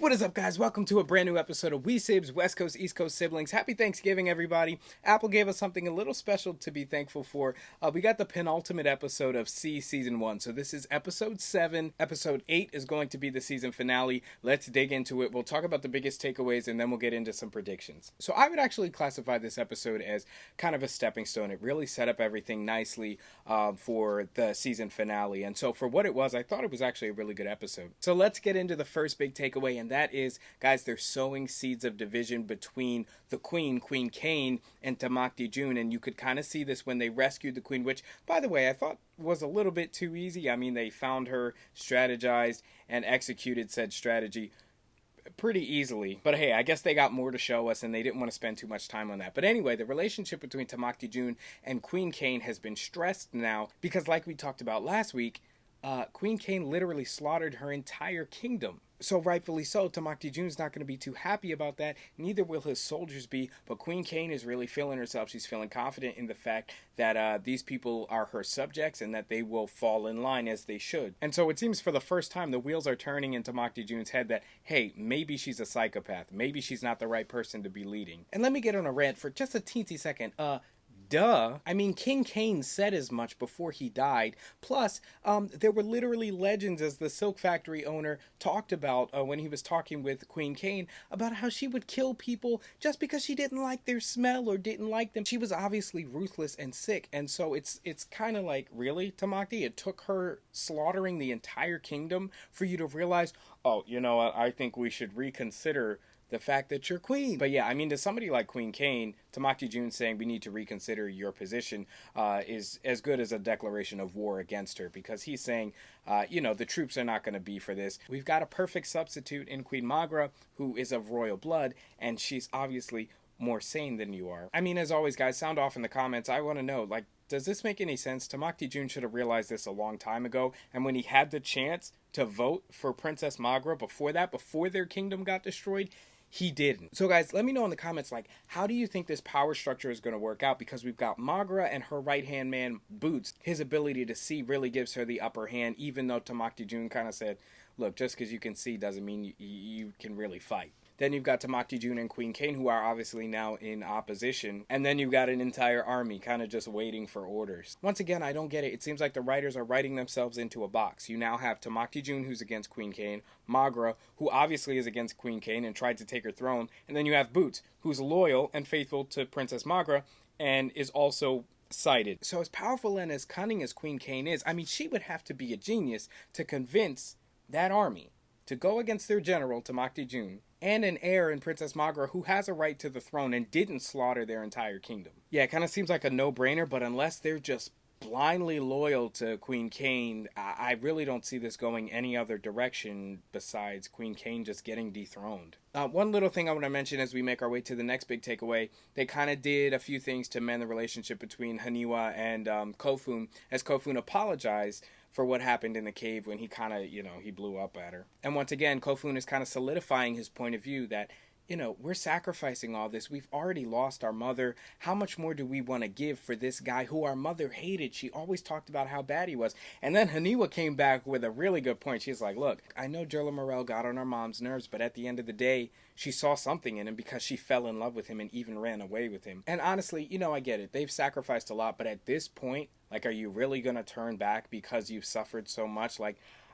What is up, guys? Welcome to a brand new episode of SIBZ, West Coast, East Coast siblings. Happy Thanksgiving, everybody. Apple gave us something a little special to be thankful for. We got the penultimate episode of Season 1. So this is episode 7. Episode 8 is going to be the season finale. Let's dig into it. We'll talk about the biggest takeaways, and then we'll get into some predictions. So I would actually classify this episode as kind of a stepping stone. It really set up everything nicely for the season finale. And so for what it was, I thought it was actually a really good episode. So let's get into the first big takeaway. And that is, guys, they're sowing seeds of division between the Queen Kane, and Tamakti June. And you could kind of see this when they rescued the Queen, which, by the way, I thought was a little bit too easy. I mean, they found her, strategized, and executed said strategy pretty easily. But hey, I guess they got more to show us and they didn't want to spend too much time on that. But anyway, the relationship between Tamakti June and Queen Kane has been stressed now because, like we talked about last week, Queen Kane literally slaughtered her entire kingdom. So rightfully so, Tamakti June's not going to be too happy about that. Neither will his soldiers be. But Queen Kane is really feeling herself. She's feeling confident in the fact that these people are her subjects and that they will fall in line as they should. And so it seems for the first time the wheels are turning in Tamakti June's head that, hey, maybe she's a psychopath. Maybe she's not the right person to be leading. And let me get on a rant for just a teensy second. Duh. I mean, King Kane said as much before he died. Plus, there were literally legends, as the Silk Factory owner talked about when he was talking with Queen Kane, about how she would kill people just because she didn't like their smell or didn't like them. She was obviously ruthless and sick. And so it's kind of like, really, Tamakti? It took her slaughtering the entire kingdom for you to realize, oh, you know what, I think we should reconsider the fact that you're queen. But yeah, I mean, to somebody like Queen Kane, Tamakti June saying we need to reconsider your position is as good as a declaration of war against her, because he's saying, the troops are not going to be for this. We've got a perfect substitute in Queen Magra, who is of royal blood, and she's obviously more sane than you are. I mean, as always, guys, sound off in the comments. I want to know, does this make any sense? Tamakti June should have realized this a long time ago, and when he had the chance to vote for Princess Magra before their kingdom got destroyed, he didn't. So guys, let me know in the comments, how do you think this power structure is going to work out? Because we've got Magra and her right-hand man, Boots. His ability to see really gives her the upper hand, even though Tamakti June kind of said, look, just because you can see doesn't mean you can really fight. Then you've got Tamakti June and Queen Kane, who are obviously now in opposition. And then you've got an entire army kind of just waiting for orders. Once again, I don't get it. It seems like the writers are writing themselves into a box. You now have Tamakti June, who's against Queen Kane, Magra, who obviously is against Queen Kane and tried to take her throne, and then you have Boots, who's loyal and faithful to Princess Magra and is also sighted. So as powerful and as cunning as Queen Kane is, I mean, she would have to be a genius to convince that army to go against their general, Tamakti June, and an heir in Princess Magra who has a right to the throne and didn't slaughter their entire kingdom. Yeah, it kind of seems like a no-brainer, but unless they're just blindly loyal to Queen Kane, I really don't see this going any other direction besides Queen Kane just getting dethroned. One little thing I want to mention as we make our way to the next big takeaway, they kind of did a few things to mend the relationship between Haniwa and Kofun, as Kofun apologized for what happened in the cave when he kind of, he blew up at her. And once again, Kofun is kind of solidifying his point of view that, we're sacrificing all this. We've already lost our mother. How much more do we want to give for this guy who our mother hated? She always talked about how bad he was. And then Haniwa came back with a really good point. She's like, look, I know Jerla Morel got on our mom's nerves, but at the end of the day, she saw something in him because she fell in love with him and even ran away with him. And honestly, I get it. They've sacrificed a lot, but at this point, are you really going to turn back because you've suffered so much?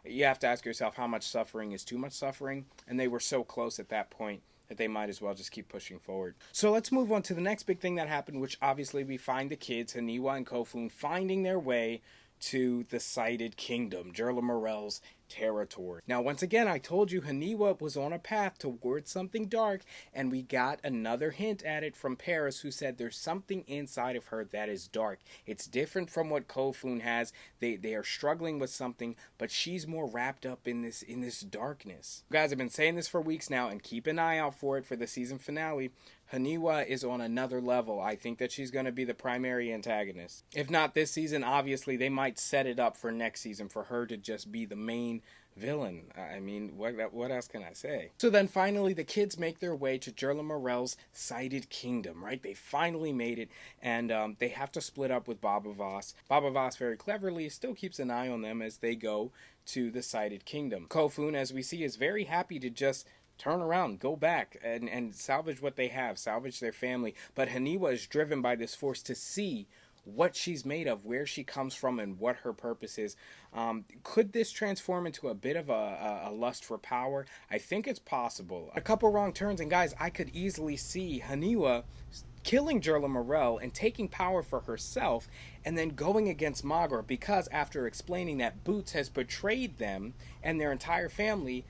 You have to ask yourself how much suffering is too much suffering. And they were so close at that point that they might as well just keep pushing forward. So let's move on to the next big thing that happened, which obviously we find the kids, Haniwa and Kofun, finding their way to the sighted kingdom, Jerla Morel's territory. Now, once again, I told you Haniwa was on a path towards something dark, and we got another hint at it from Paris, who said there's something inside of her that is dark. It's different from what Kofun has. They are struggling with something, but she's more wrapped up in this darkness. You guys, have been saying this for weeks now, and keep an eye out for it for the season finale. Haniwa is on another level. I think that she's going to be the primary antagonist. If not this season, obviously, they might set it up for next season for her to just be the main villain. I mean, what else can I say? So then finally the kids make their way to Jerla Morel's sighted kingdom, right? They finally made it, and they have to split up with Baba Voss. Baba Voss very cleverly still keeps an eye on them as they go to the sighted kingdom. Kofun, as we see, is very happy to just turn around, go back, and salvage what they have, salvage their family. But Haniwa is driven by this force to see what she's made of, where she comes from, and what her purpose is. Could this transform into a bit of a lust for power? I think it's possible. A couple wrong turns, and guys, I could easily see Haniwa killing Jerla Morel and taking power for herself, and then going against Magra, because after explaining that Boots has betrayed them and their entire family,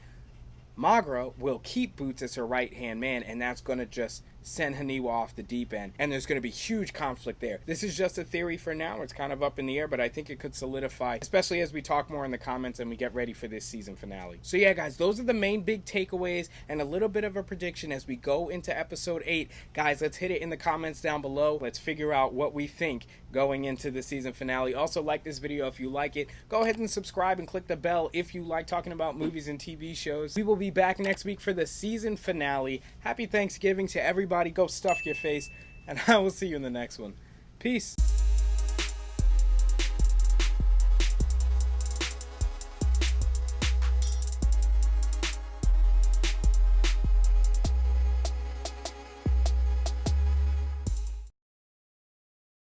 Magra will keep Boots as her right-hand man, and that's going to just send Haniwa off the deep end, and there's going to be huge conflict there. This is just a theory for now. It's kind of up in the air, but I think it could solidify, especially as we talk more in the comments and we get ready for this season finale. So yeah, guys, those are the main big takeaways and a little bit of a prediction as we go into episode 8. Guys, let's hit it in the comments down below. Let's figure out what we think going into the season finale. Also, like this video if you like it. Go ahead and subscribe and click the bell if you like talking about movies and TV shows. We will be back next week for the season finale. Happy Thanksgiving to everybody. Go stuff your face, and I will see you in the next one. Peace.